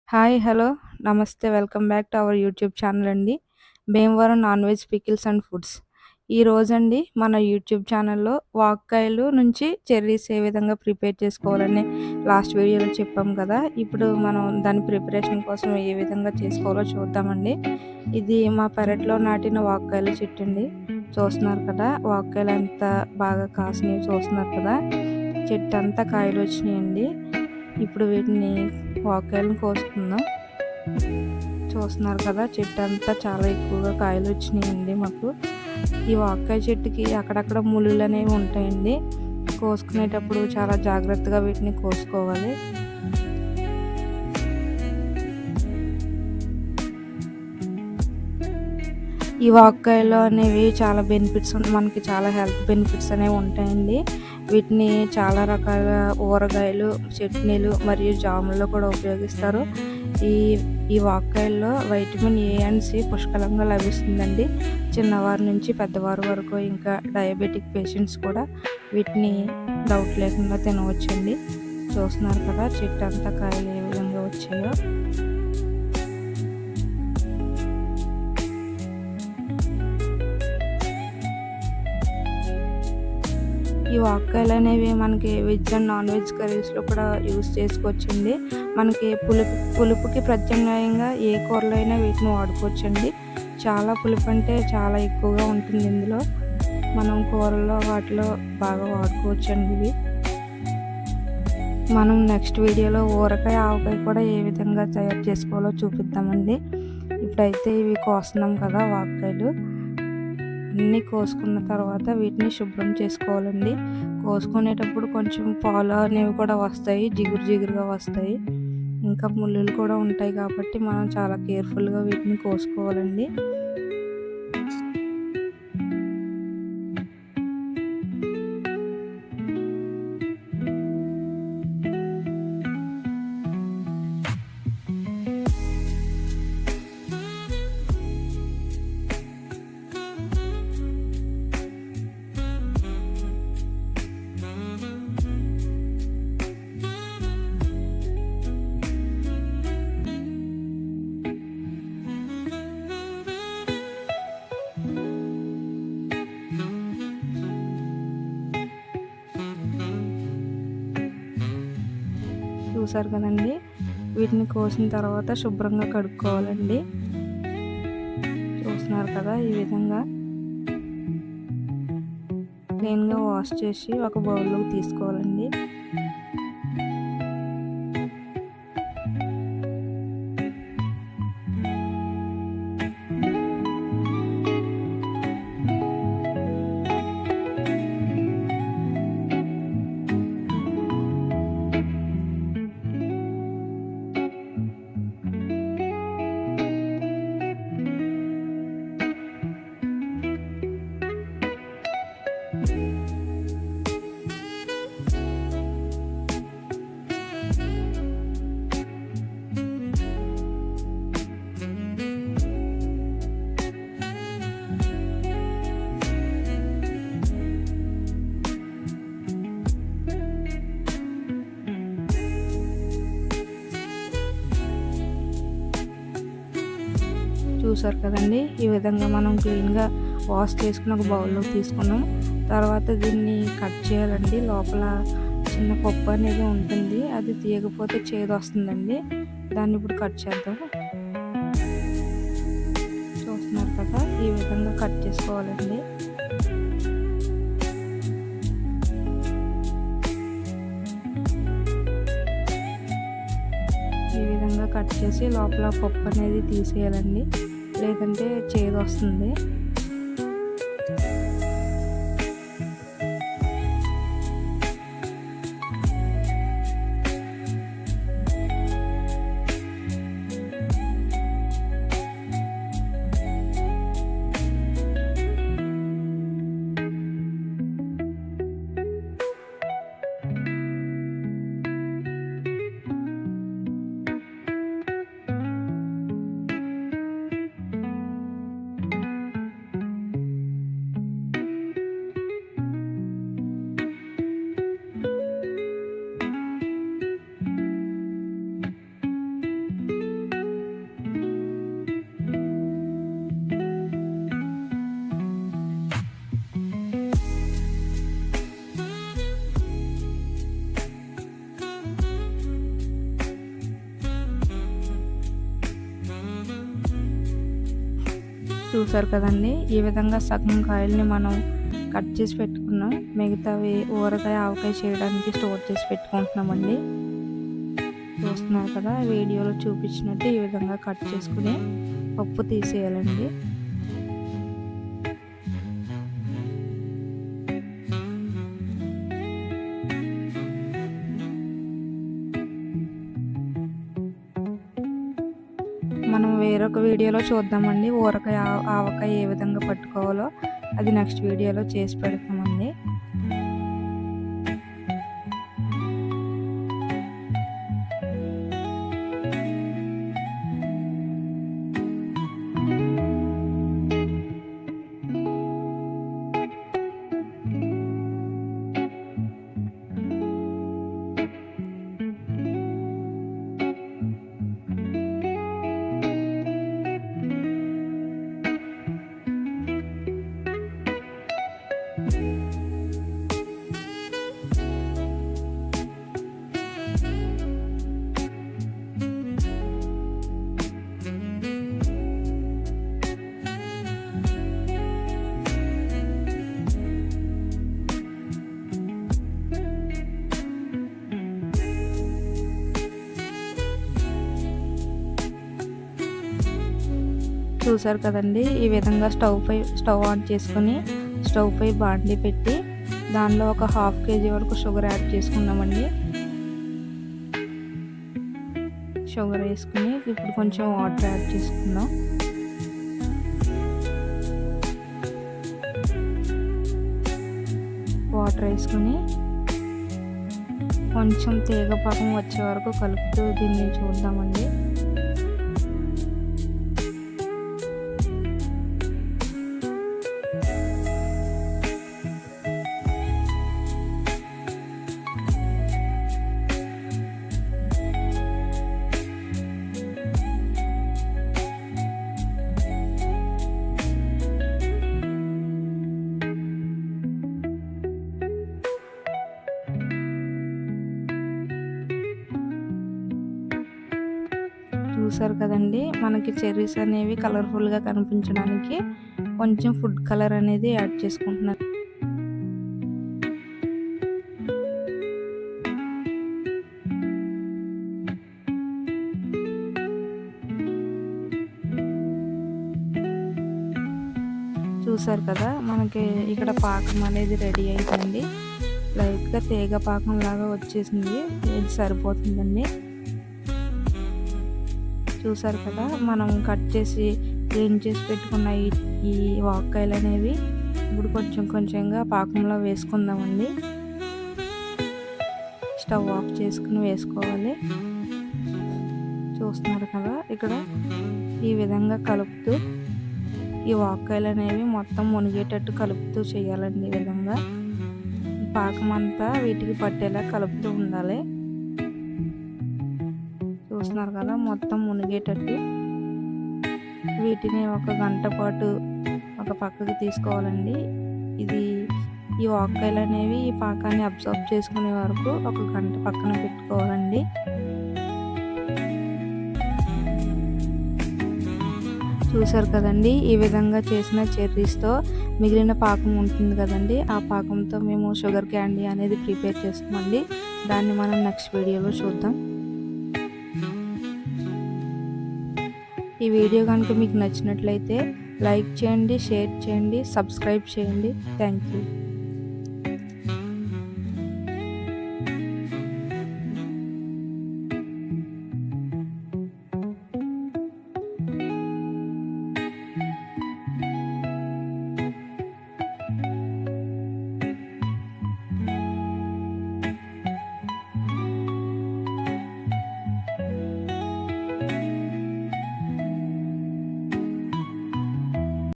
Hi. Hello. నమస్తే. Welcome back to our YouTube channel అండి. Bhimavaram non veg pickles and foods. ఈరోజండి మన YouTube ఛానల్‌లో వాక్కాయలు నుంచి చెర్రీస్ ఏ విధంగా ప్రిపేర్ చేసుకోవాలని లాస్ట్ వీడియోలో చెప్పాం కదా! ఇప్పుడు మనం దాని ప్రిపరేషన్ కోసం ఏ విధంగా చేసుకోవాలో చూద్దామండి. ఇది మా పెరట్లో నాటిన వాక్కాయల చెట్టండి. చూస్తున్నారు కదా! వాక్కాయలు ఎంత బాగా కాసినాయో చూస్తున్నారు కదా! చెట్టంతా కాయలొచ్చినాయండి. ఇప్పుడు వీటిని వాక్కాయలను కోసుకుందాం. చూస్తున్నారు కదా! చెట్టంతా చాలా ఎక్కువగా కాయలొచ్చినాయండి మాకు. ఈ వాక్కాయ చెట్టుకి అక్కడక్కడ ముల్లులనేవి ఉంటాయండి. కోసుకునేటప్పుడు చాలా జాగ్రత్తగా వీటిని కోసుకోవాలి. ఈ వాక్కాయలు అనేవి చాలా బెనిఫిట్స్ మనకి చాలా హెల్త్ బెనిఫిట్స్ అనేవి ఉంటాయండి. వీటిని చాలా రకాల ఊరగాయలు, చట్నీలు మరియు జాముల్లో కూడా ఉపయోగిస్తారు. ఈ ఈ వాక్కాయల్లో వైటమిన్ ఏ అండ్ సి పుష్కలంగా లభిస్తుందండి. చిన్నవారి నుంచి పెద్దవారి వరకు ఇంకా డయాబెటిక్ పేషెంట్స్ కూడా వీటిని డౌట్ లేకుండా తినవచ్చండి. చూస్తున్నారు కదా చెట్టు అంతా కాయలు ఏ విధంగా వచ్చాయో. ఈ వాక్కాయలు అనేవి మనకి వెజ్ అండ్ నాన్ వెజ్ కర్రీస్లో కూడా యూస్ చేసుకోవచ్చండి. మనకి పులుపుకి ప్రత్యామ్నాయంగా ఏ కూరలో అయినా వీటిని వాడుకోవచ్చండి. చాలా పులుపు అంటే చాలా ఎక్కువగా ఉంటుంది ఇందులో. మనం కూరల్లో వాటిలో బాగా వాడుకోవచ్చండి ఇవి. మనం నెక్స్ట్ వీడియోలో ఊరగాయ, ఆవకాయ కూడా ఏ విధంగా తయారు చేసుకోవాలో చూపిద్దామండి. ఇప్పుడైతే ఇవి కోస్తున్నాం కదా వాక్కాయలు. అన్నీ కోసుకున్న తర్వాత వీటిని శుభ్రం చేసుకోవాలండి. కోసుకునేటప్పుడు కొంచెం పాలు అనేవి కూడా వస్తాయి, జిగురుగా వస్తాయి. ఇంకా ముల్లులు కూడా ఉంటాయి కాబట్టి మనం చాలా కేర్ఫుల్గా వీటిని కోసుకోవాలండి. చూసారు కదండి, వీటిని కోసిన తర్వాత శుభ్రంగా కడుక్కోవాలండి. చూస్తున్నారు కదా, ఈ విధంగా క్లీన్గా వాష్ చేసి ఒక బౌల్లోకి తీసుకోవాలండి. చూసారు కదండి, ఈ విధంగా మనం క్లీన్గా వాష్ చేసుకుని ఒక బౌల్లోకి తీసుకున్నాం. తర్వాత దీన్ని కట్ చేయాలండి. లోపల చిన్న పప్పు అనేది ఉంటుంది, అది తీయకపోతే చేదు వస్తుందండి. దాన్ని ఇప్పుడు కట్ చేద్దాం. చూస్తున్నారు కదా, ఈ విధంగా కట్ చేసుకోవాలండి. ఈ విధంగా కట్ చేసి లోపల పప్పు అనేది తీసేయాలండి, లేదంటే చేదు వస్తుంది. చూసారు కదండి, ఈ విధంగా సగం కాయల్ని మనం కట్ చేసి పెట్టుకున్నాం. మిగతావి ఊరగాయ ఆవకాయ చేయడానికి స్టోర్ చేసి పెట్టుకుంటున్నామండి. చూస్తున్నారు కదా, వీడియోలో చూపించినట్టు ఈ విధంగా కట్ చేసుకుని పప్పు తీసేయాలండి. మనం వేరొక వీడియోలో చూద్దామండి, ఊరగాయ ఆవకాయ ఏ విధంగా పట్టుకోవాలో. అది నెక్స్ట్ వీడియోలో చేసి పెడతామండి. చూసారు కదండి, ఈ విధంగా స్టవ్ ఆన్ చేసుకుని స్టవ్ పై బాండి పెట్టి దానిలో ఒక 1/2 kg వరకు షుగర్ యాడ్ చేసుకున్నామండి. షుగర్ వేసుకుని ఇప్పుడు కొంచెం వాటర్ యాడ్ చేసుకుందాం. వాటర్ వేసుకుని కొంచెం తీగ పాకం వచ్చే వరకు కలుపుతూ దీన్ని చూద్దామండి. చూసారు కదండి, మనకి చెర్రీస్ అనేవి కలర్ఫుల్గా కనిపించడానికి కొంచెం ఫుడ్ కలర్ అనేది యాడ్ చేసుకుంటున్నాను. చూసారు కదా, మనకి ఇక్కడ పాకం అనేది రెడీ అయిపోయింది. లైట్గా తీగ పాకం లాగా వచ్చేసింది, ఇది సరిపోతుందండి. చూసారు కదా, మనం కట్ చేసి క్లీన్ చేసి పెట్టుకున్న ఈ వాక్కాయలు అనేవి ఇప్పుడు కొంచెం కొంచెంగా పాకంలో వేసుకుందామండి. స్టవ్ ఆఫ్ చేసుకుని వేసుకోవాలి. చూస్తున్నారు కదా, ఇక్కడ ఈ విధంగా కలుపుతూ ఈ వాక్కాయలు అనేవి మొత్తం మునిగేటట్టు కలుపుతూ చేయాలండి. ఈ విధంగా పాకం అంతా వీటికి పట్టేలా కలుపుతూ ఉండాలి. చూస్తున్నారు కదా, మొత్తం మునిగేటట్టు వీటిని 1 గంట పాటు ఒక పక్కకి తీసుకోవాలండి. ఈ వాక్కాయలు అనేవి ఈ పాకాన్ని అబ్జర్వ్ చేసుకునే వరకు 1 గంట పక్కన పెట్టుకోవాలండి. చూసారు కదండి, ఈ విధంగా చేసిన చెర్రీస్తో మిగిలిన పాకం ఉంటుంది కదండి, ఆ పాకంతో మేము షుగర్ క్యాండీ అనేది ప్రిపేర్ చేస్తామండి. దాన్ని మనం నెక్స్ట్ వీడియోలో చూద్దాం. ఈ వీడియో కనుక మీకు నచ్చినట్లయితే లైక్ చేయండి, షేర్ చేయండి, సబ్స్క్రైబ్ చేయండి. Thank you.